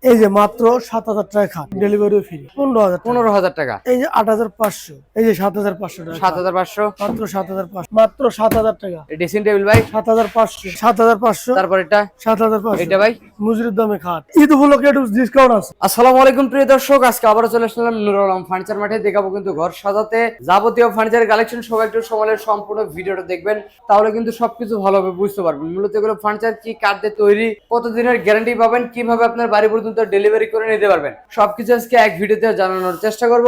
এই যে মাত্র ৭,০০০ টাকা খাট, ডেলিভারি ফ্রি। ১৫,০০০, ১৫,০০০ টাকা। এই যে ৮,৫০০, এই যে ৭,৫০০ টাকা, ৭,৫০০, মাত্র ৭,৫০০, মাত্র ৭,০০০ টাকা। ড্রেসিং টেবিল ভাই ৭,৫০০, ৭,৫০০, তারপর এটা ৭,৫০০, এটা ভাই মজুরির দামে খাট। ঈদ উপলক্ষে একটু ডিসকাউন্ট আছে। আসসালামু আলাইকুম প্রিয় দর্শক, আজকে আবারও চলে আসলাম নুরুল আলম ফার্নিচার মাঠে। দেখাবো কিন্তু ঘর সাজাতে যাবতীয় ফার্নিচার কালেকশন। সবাই একটু সময়ের সম্পূর্ণ ভিডিওটা দেখবেন, তাহলে কিন্তু সবকিছু ভালোভাবে বুঝতে পারবেন। মূলত এগুলো ফার্নিচার কি কাঠ দিয়ে তৈরি, কতদিনের গ্যারান্টি পাবেন, কিভাবে আপনার বাড়ি পর্যন্ত ডেলিভারি করে নিতে পারবেন, সবকিছু আজকে এক ভিডিওতে জানানোর চেষ্টা করব।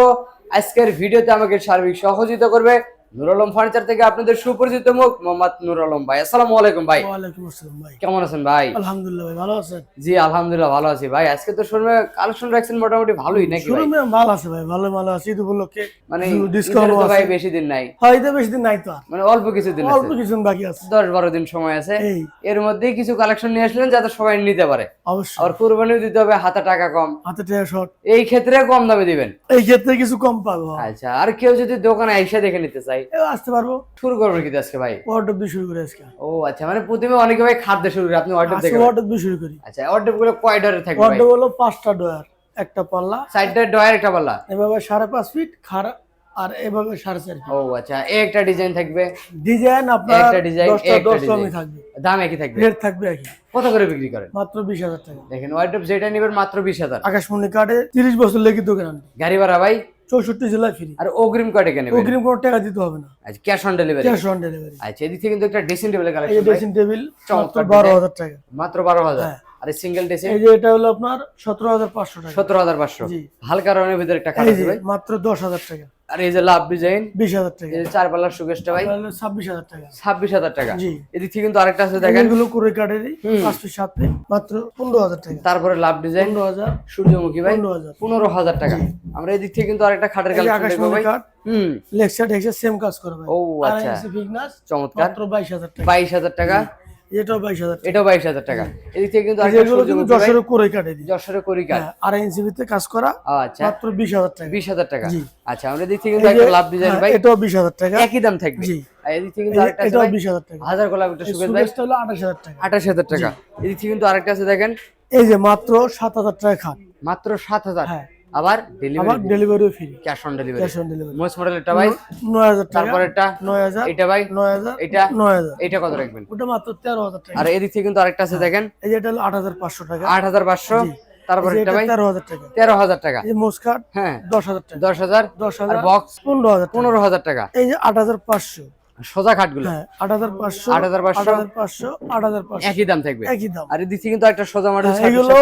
আজকের ভিডিওতে আমাকে সার্বিক সহযোগিতা করবে নুরুল আলম ফার্নিচার থেকে আপনাদের সুপরিচিত মুখ মোহাম্মদ নুরুল আলম ভাই। আসসালামু আলাইকুম ভাই। ওয়ালাইকুম আসসালাম ভাই, কেমন আছেন ভাই? আলহামদুলিল্লাহ ভাই, ভালো আছেন? জি আলহামদুলিল্লাহ ভালো আছি ভাই। আজকে তো শোরুমে কালেকশন রাখছেন মোটামুটি ভালোই নাকি ভাই? শোরুমে মাল আছে ভাই, ভালো আছে। ঈদ উপলক্ষে মানে ডিসকাউন্ট ঈদের তো আছে ভাই বেশি দিন নাই, হয়তো বেশি দিন নাই, তো আর মানে অল্প কিছু দিন অল্প আছে, কিছু বাকি আছে, 10-12 দিন সময় আছে। এই এর মধ্যেই কিছু কালেকশন নিয়ে আসলেন যাতে সবাই নিতে পারে। অবশ্যই আর কুরবানিও দিতে হবে, হাতে টাকা কম, হাতে টাকা শর্ট, এই ক্ষেত্রে কম দামে দিবেন। এই ক্ষেত্রে কিছু কম পাবো। আচ্ছা, আর কেউ যদি দোকানে এসে দেখে নিতে চাই, আসতে পারবো। শুরু করবো কি আজকে ভাই? ওয়ার্ডরোব দিয়ে শুরু করি আজকে। ও আচ্ছা, মানে প্রথমে অনেকে ভাই খাদ্য শুরু করে, আপনি অর্ডার আজকে দেখেন। ওয়ার্ডরোব দিয়ে শুরু করি। আচ্ছা, অর্ডার গুলো কয় ডয়ারে থাকবে ভাই? ওয়ার্ডরোব হলো 5টা ডয়ার, একটা পাল্লা, সাইডটা ডয়ার একটা পাল্লা, এভাবে 5.5 ফিট খাড়া, আর এভাবে 4.5 ফিট। ও আচ্ছা, একটা ডিজাইন থাকবে, ডিজাইন আপনার একটা ডিজাইন 10টা একটা 10 ডিজাইন রকমই থাকবে, দাম একই থাকবে, রেট থাকবে একই। কত করে বিক্রি করেন? মাত্র 20,000 টাকা। দেখেন ওয়ার্ডরোব যেটা নেবেন মাত্র 20,000। আকাশমণি কার্ডে 30 বছর লিখিত গ্যারান্টি, গাড়ি ভাড়া ভাই 64 জেলায় ফ্রি। আর অগ্রিম কয় টাকা নেবেন? অগ্রিম কোনো টাকা দিতে হবে না, আচ্ছা, cash on delivery. Cash on delivery. আচ্ছা, এদিক থেকে কিন্তু একটা ড্রেসিং টেবিলের এই কালেকশন ড্রেসিং টেবিল মাত্র চমৎকার 12,000 টাকা, মাত্র 12,000। হ্যাঁ। আর সিঙ্গেল ড্রেসিং এই যে এটা হলো আপনার 17,500 টাকা। 17,500। জি। হালকা রঙের ভিতরে একটা খাট এই আছে যে ভাই। মাত্র 10,000 টাকা। আর এই যে লাভ ডিজাইন 20,000 টাকা। এই যে চার পাল্লার শোকেসটা ভাই তাহলে 26,000 টাকা। 26,000 টাকা। জি। এদিক থেকে কিন্তু আরেকটা আছে দেখেন, এগুলো কুড়ি কার্ডেরই 5 ফিট 7 ফিট, মাত্র 15,000 টাকা। তারপরে লাভ ডিজাইন 15,000, সূর্যমুখী ভাই 15,000। 15,000 টাকা। আমরা এদিক থেকে কিন্তু আরেকটা খাটের এই যে কালেকশন দেখবো আকাশমণি ভাই। কার্ড, লেক্সার ঢেক্সা সেম কাজ করবে। ও আচ্ছা, ফিটনেস চমৎকার। মাত্র 22,000 টাকা। 22,000 টাকা। এটাও 22,000 টাকা। এটাও 22,000 টাকা। এদিক থেকে কিন্তু এই যে আরেকটা এগুলো কিন্তু সূর্যমুখী ভাই, যশোরের কুড়ি কার্ডেরই। যশোরের করিকার। হ্যাঁ, আর এনসিবিতে কাজ করা, আচ্ছা, মাত্র 20,000 টাকা। 20,000 টাকা। জি। আচ্ছা, আমরা এদিক থেকে এই কিন্তু যে, একটা লাভ ডিজাইন হ্যাঁ, ভাই, এটাও 20,000 টাকা। একই দাম থাকবে। জি। আর এদিক থেকে কিন্তু আরেকটা আছে এটাও ভাই 20,000 টাকা। হাজার গোলাপ একটা এই সুগেজ ভাই, সুগেজটা হলো 28,000 টাকা। 28,000 টাকা। এদিক থেকে কিন্তু আরেকটা আছে দেখেন, এই যে মাত্র 7,000 টাকা খাট। মাত্র 7,000। হ্যাঁ। আবার আবার ডেলিভারি, ডেলিভারিও free, cash on delivery. Cash on delivery. Most মডেলটা ভাই 9,000 টাকা। তারপর এটা 9,000, এটা ভাই 9,000, এটা 9,000। এটা কত রাখবেন? ওটা মাত্র 13,000 টাকা। আর এদিক থেকে কিন্তু আরেকটা আছে দেখেন, এই যে এটা হলো 8,500 টাকা। 8,500। জি। তারপর এই যে এটা এটা ভাই 13,000 টাকা। 13,000 টাকা। এই যে মোস্কাট হ্যাঁ 10,000 টাকা। 10,000। 10,000, আর বক্স 15,000 টাকা। 15,000 টাকা। এই যে 8,500। সোজা খাটগুলো হ্যাঁ, 8,500, 8,500, 8,500, 8,500 একই দাম থাকবে। একই দাম। আর এদিক থেকে কিন্তু একটা সোজা মডেল হ্যাঁ, এগুলো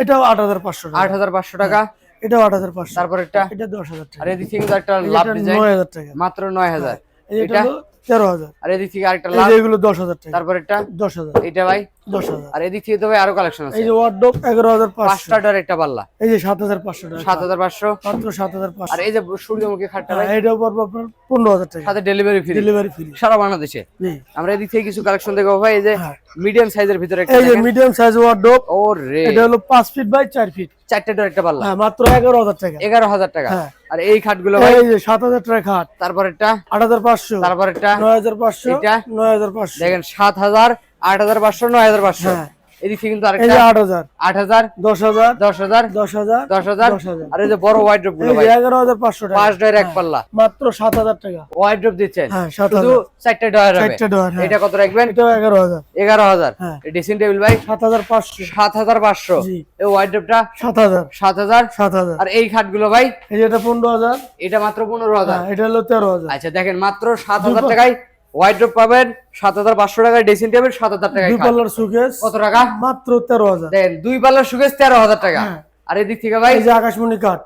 এটাও 8,500 টাকা। 8,500 টাকা। এটাও 8,500। তারপর এটা এটা 10,000 টাকা। আর এদিক থেকে কিন্তু একটা এই যে লাভ এটা ডিজাইন 9,000 টাকা। মাত্র 9,000। এই যে এটা এটা হলো 13,000। আর এদিক থেকে আরেকটা এই লাভ, যে এগুলো 10,000 টাকা। তারপর এটা 10,000। এটা ভাই 10,000। আর এদিক থেকে তো ভাই আরো কালেকশন আছে। এই যে ওয়ার্ডরোব 11,500। পাঁচটা ডর একটা পাল্লা এই যে 7,500 টাকা। 7,500। মাত্র 7,500। আর এই যে সূর্যমুখী খাটটা ভাই এটাও পড়বে আপনার 15,000 টাকা। সাথে ডেলিভারি ফ্রি, ডেলিভারি ফ্রি। সারা বাংলাদেশে। জি। আমরা এদিক থেকে কিছু কালেকশন দেখবো ভাই। এই যে হ্যাঁ। মিডিয়াম সাইজের ভিতরে একটা এই যে দেখেন। মিডিয়াম সাইজ ওয়ার্ডরোব, ও রে, এটা হলো 5 ফিট বাই 4 ফিট। চারটে ডর একটা পাল্লা, হ্যাঁ, মাত্র 11,000 টাকা। 11,000 টাকা। হ্যাঁ। আর এই খাটগুলো ভাই এই যে 7,000 টাকা খাট, তারপর একটা 8,500, তারপর একটা 9,500, এটা? 9,500। দেখেন 7,000, 8,500, 9,500। হ্যাঁ। এদিক থেকে কিন্তু এই আরেকটা যে 8,000, 8,000, 10,000, 10,000, 10,000, 10,000। 10,000। আর এই যে বড় ওয়াইড্রপ গুলো এই ভাই যে 11,500 টাকা। 5 ডয়ের এক পাল্লা, মাত্র 7,000 টাকা। ওয়াইড্রপ দিচ্ছেন হ্যাঁ, শুধু 7,000। 4টে ডয়ার হবে। 4টে ডয়ার, হ্যাঁ। এটা কত রাখবেন? এটাও 11,000। 11,000। হ্যাঁ। ড্রেসিং টেবিল ভাই 7,500। 7,500। জি। এই ওয়াইড্রপটা 7,000, 7,000। 7,000। আর এই খাটগুলো ভাই এই যে এটা 15,000। এটা মাত্র 15,000। হ্যাঁ, এটা হলো 13,000। আচ্ছা দেখেন মাত্র 7,000 টাকায় ওয়াইড্রপ পাবেন, 7,500 টাকায় ড্রেসিং টেবিল, 7,000 টাকায় দুই খাট। পাল্লার সুকেস কত টাকা? মাত্র 13,000। দেখেন দুই পাল্লার সুকেস 13,000 টাকা। হ্যাঁ। আর এদিক থেকে ভাই এই যে আকাশমণি কাঠ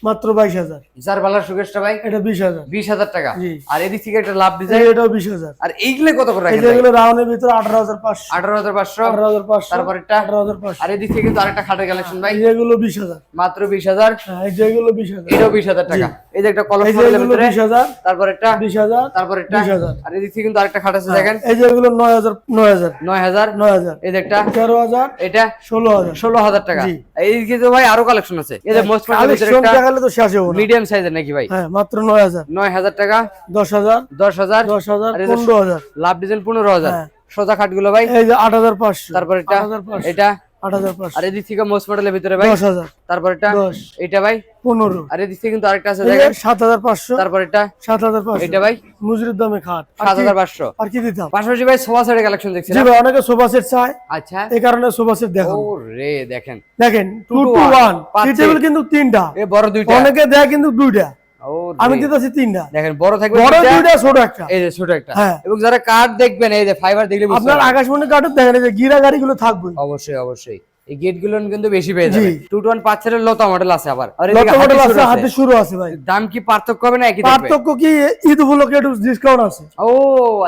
মাত্র 22,000। চার পাল্লার সুকেসটা ভাই এটা 20,000। 20,000 টাকা। জি। আর এদিক থেকে একটা লাভ এই ডিজাইন, যে এটাও 20,000। আর এইগুলো কত করে এই রাখেন যে ভাই? এগুলো রাউন্ডের ভিতরে 18,500, 18,500। 18,500, তারপর এটা 18,500। আর এদিক থেকে কিন্তু আরেকটা খাটের কালেকশন ভাই এই যে এগুলো 20,000। মাত্র 20,000। হ্যাঁ, এই যে এগুলো 20,000। এটাও 20,000 টাকা। এই যে একটা কলম এই যে মডেলের এগুলো ভিতরে 20,000, তারপর একটা 20,000, তারপর এটা 20,000। আর এদিক থেকে কিন্তু আরেকটা খাট আছে দেখেন এই যে এগুলো 9,000, 9,000, 9,000। 9,000। এই যে একটা 13,000, এটা 16,000। 16,000 টাকা। জি। এইদিকে তো ভাই আরো কালেকশন আছে। এই যে মোস্ট কালেকশন দেখালে তো শেষ হবে না। মিডিয়াম সাইজের নাকি ভাই? হ্যাঁ, মাত্র 9,000, 9,000 টাকা। 10,000, 10,000, 10,000, আর এই যে 15,000। লাভ ডিজাইন 15,000। হ্যাঁ। সোজা খাটগুলো ভাই এই যে 8,500। তারপর এটা 8,500, এটা 8,500 আর এদিক থেকে মোস্ট মডেলের ভিতরে ভাই 10,000 তারপর এটা 10 এটা ভাই 15 আর এদিক থেকে কিন্তু আরেকটা আছে দেখেন 7,500 তারপর এটা 7,500 এটা ভাই মুজরির দামে খাট 7,500 আর কি দিতাম? পাশাপাশি ভাই সোফা সেটের কালেকশন দেখছেন জি ভাই, অনেকে সোফা সেট চায়, আচ্ছা এই কারণে সোফা সেট দেখাবো। ও রে দেখেন দেখেন 2 to to 1 পাঁচ টি seat। টেবিল কিন্তু তিনটা, এ বড় দুইটা অনেকে দেয় কিন্তু দুইটা, ও আমি রে। দিতেছি তিনটা। দেখেন বড় থাকবে বড় দুইটা, দুইটা, ছোট একটা। এই যে ছোট একটা হ্যাঁ। এবং যারা কার্ড দেখবেন এই যে ফাইবার দেখলে বুঝতে আপনার পারবেন। আকাশমণি কাঠের দেখেন এই যে গিরা গাড়িগুলো থাকবে, অবশ্যই অবশ্যই এই গেট গুলো কিন্তু বেশি পেয়ে জি। যাবে 2-1 পাঁচের লতা মডেল আছে আবার আর এদিকে লট মডেল হাতি আছে, শুরু হাতে শুরু আছে ভাই। দাম কি পার্থক্য হবে না একই থাকবে? পার্থক্য কি, ঈদ উপলক্ষে একটু ডিসকাউন্ট আছে। ও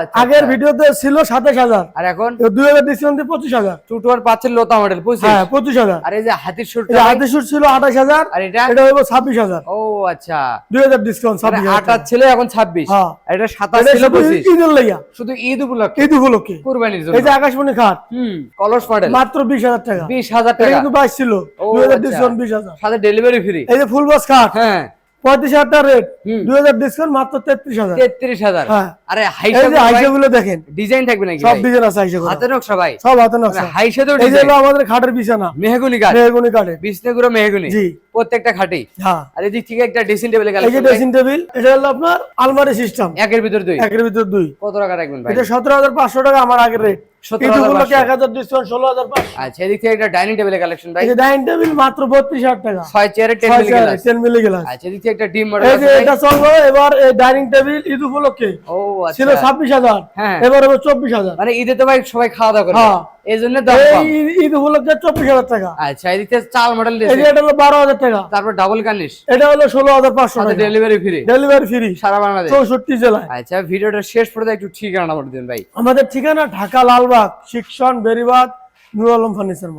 আচ্ছা আগের আচ্ছা। ভিডিওতে ছিল 27,000, আর এখন 2,000 ডিসকাউন্ট দিয়ে 25,000। 2-1 পাচ্ছেন লতা মডেল বুঝছেন? হ্যাঁ 25,000। আর এই যে হাতির শুট এই যে হাতে শুট ছিল 28,000, আর এটা এটা হলো 26,000। ও আচ্ছা 2,000 ডিসকাউন্ট, মানে 26,000 28 ছিল এখন 26 হ্যাঁ। আর এটা 27 এটা ছিল শুধু 25 ঈদের লাইয়া, শুধু ঈদ উপলক্ষে ঈদ উপলক্ষে। কুরবানির জন্য এই যে আকাশমণি খাট কলস মডেল মাত্র 20,000 টাকা, 20,000 এটা টাকা কিন্তু 22 ছিল, ও, 2,000 আচ্ছা। ডিসকাউন্ট 20,000। সাথে ডেলিভারি ফ্রি এই যে ফুল বক্স খাট হ্যাঁ 35,000 টাকা রেট, 2,000 ডিসকাউন্ট মাত্র 33,000। 33,000 হ্যাঁ। আরে এই হাইসা যে আইসা গুলো দেখেন, ডিজাইন থাকবে নাকি সব ভাই? ডিজাইন আছে আইসা গুলো, হাতে নকশা ভাই সব হাতে নকশা। হাইসা তো এই যে ডিজাইন হলো আমাদের খাটের বিছানা, মেহগুনি কাঠ মেহগনি কাঠে। বিষ্ণুগুলো মেহগুনি জি। প্রত্যেকটা খাটি হ্যাঁ। আর এদিক থেকে একটা ড্রেসিং টেবিল এই যে কালেকশন ড্রেসিং টেবিল, এটা হলো আপনার আলমারি সিস্টেম, একের ভিতর দুই একের ভিতর দুই। কত টাকা রাখবেন ভাই? এটা 17,500 টাকা আমার আগের রেট, 17,500 ঈদ উপলক্ষে 1,000 ডিসকাউন্ট 16,500। আচ্ছা এদিক থেকে একটা ডাইনিং টেবিলের কালেকশন ভাই এই যে ডাইনিং টেবিল মাত্র 32,000 টাকা, 6 চেয়ারে 10 মিলি গ্লাস 10 মিলি গ্লাস। আচ্ছা এদিক থেকে একটা ডিম মডেল এই আছে যে ভাই এটা চলবে এবার, এই ডাইনিং টেবিল ঈদ উপলক্ষে ও ছিল আচ্ছা 26,000, হ্যাঁ। এবার হবে 24,000। মানে ঈদে তো ভাই সবাই খাওয়া দাওয়া করে হ্যাঁ। এই জন্য দাম এই কম ঈদ উপলক্ষে 24,000 টাকা। আচ্ছা এদিক থেকে চাল মডেল এই যে ড্রেসিং এটা হলো 12,000 টাকা, তারপর ডাবল কার্নিশ এটা হলো 16,500 সাথে টাকা, ডেলিভারি ফ্রি ডেলিভারি ফ্রি সারা বাংলাদেশ 64 জেলায়। আচ্ছা ভিডিওটা শেষ পর্যন্ত একটু ঠিকানা বলে দিন ভাই। আমাদের ঠিকানা ঢাকা লালবাগ, শিক্ষণ বেরিবাগ, নুর আলম ফার্নিচার।